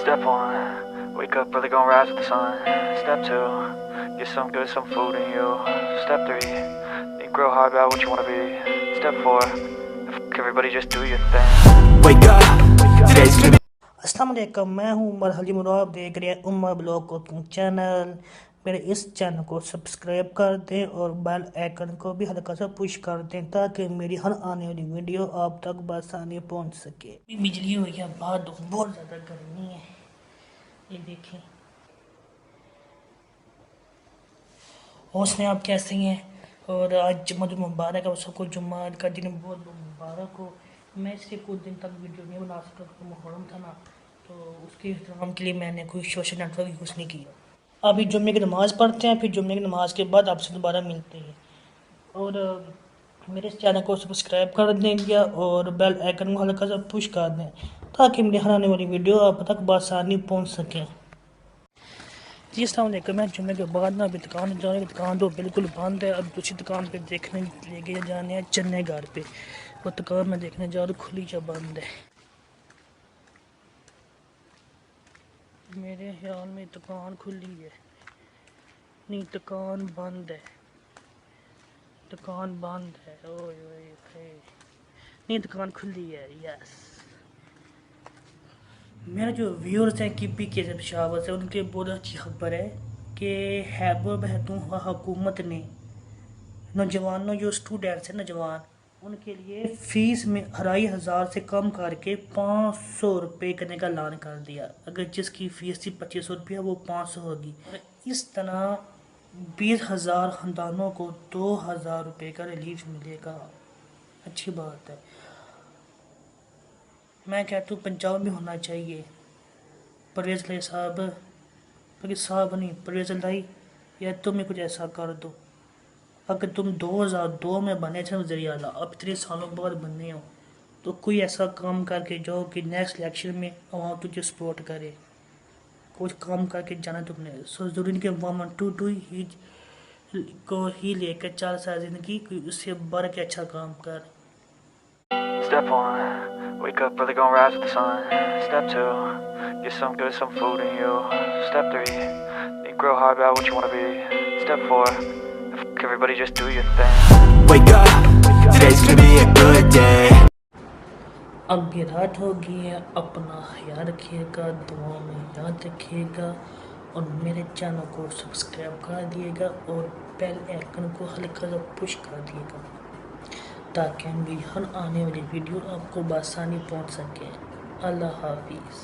Step one, wake up early, gonna rise with the sun. Step two, get some good, some food in you. Step three, think real hard about what you wanna be. Step four, everybody just do your thing. Wake up, today's gonna be. अस्सलाम वालेकुम, मैं हूँ उमर हलीम और आप देख रहे हैं Umar blog cooking channel. मेरे इस चैनल को सब्सक्राइब कर दें और बेल आइकन को भी हल्का सा पुश कर दें ताकि मेरी हर आने वाली वीडियो आप तक बआसानी पहुँच सके। बिजली हो गया बाद बहुत ज़्यादा गर्मी है, ये देखें। हौसले आप कैसे हैं? और आज जुम्मा मुबारक है, सबको जुम्मा का दिन बहुत मुबारक हो। मैं इससे कुछ दिन तक वीडियो नहीं बना सका क्योंकि मुहर्रम था ना, तो उसके एहतराम के लिए मैंने कोई सोशल नेटवर्क यूज़ नहीं किया। अभी जुम्मे की नमाज़ पढ़ते हैं, फिर जुम्मे की नमाज़ के बाद आपसे दोबारा मिलते हैं। और मेरे इस चैनल को सब्सक्राइब कर देंगे और बेल आइकन को हल्का सा पुश कर दें ताकि मेरी हर आने वाली वीडियो आप तक बआसानी पहुँच सकें। जी अस्सलाम वालेकुम। मैं जुम्मे के बाद ना अभी दुकान जा रही, दुकान तो बिल्कुल बंद है। अब दूसरी दुकान पे देखने लेके जाने हैं चन्ने घर पे, वो दुकान में देखने जा रहा, खुली या बंद है। मेरे ख्याल में दुकान खुली है, नहीं दुकान बंद है, दुकान बंद है। ओए ओए ओए, नहीं दुकान खुली है। यस, मेरे जो व्यूअर्स हैं कीपी के जब शावर से उनके बहुत अच्छी खबर है कि हैबर बहतून हुकूमत ने नौजवानों जो स्टूडेंट्स हैं नौजवान, उनके लिए फ़ीस में 2,500 से कम करके 500 रुपये करने का ऐलान कर दिया। अगर जिसकी फ़ीस थी 2500 रुपया वो 500 होगी। और इस तरह 20,000 ख़ानदानों को 2,000 रुपये का रिलीफ मिलेगा। अच्छी बात है। मैं कहता हूँ पंजाब में होना चाहिए। परवेज़ लाई साहब, परवेज़ लाई, या तुम ही कुछ ऐसा कर दो। अगर तुम 2002 में बने थे वज़ीर आला, अब इतने सालों बाद बने हो, तो कोई ऐसा काम करके जाओ कि नेक्स्ट इलेक्शन में आवाम तुझे सपोर्ट करे। कुछ काम करके जाना तुमने। सो ज़रूरी नहीं कि 112 ही को ही लेकर 4 साल ज़िंदगी, कोई उससे बढ़ के अच्छा काम कर। Step one, wake up early, gonna rise with the sun. Step two, get some good, some food in you. Step three, think real hard about what you wanna be. Step four, everybody just do your thing. Wake up, today's gonna be a good day. अब भी रात हो गई है, अपना ख्याल रखिएगा, दुआ में याद रखिएगा और मेरे चैनल को सब्सक्राइब कर दिएगा और बेल आइकन को हल्का सा पुश कर दिएगा ताकि मेरी हर आने वाली वीडियो आपको बआसानी पहुंच सके। अल्लाह हाफिज़।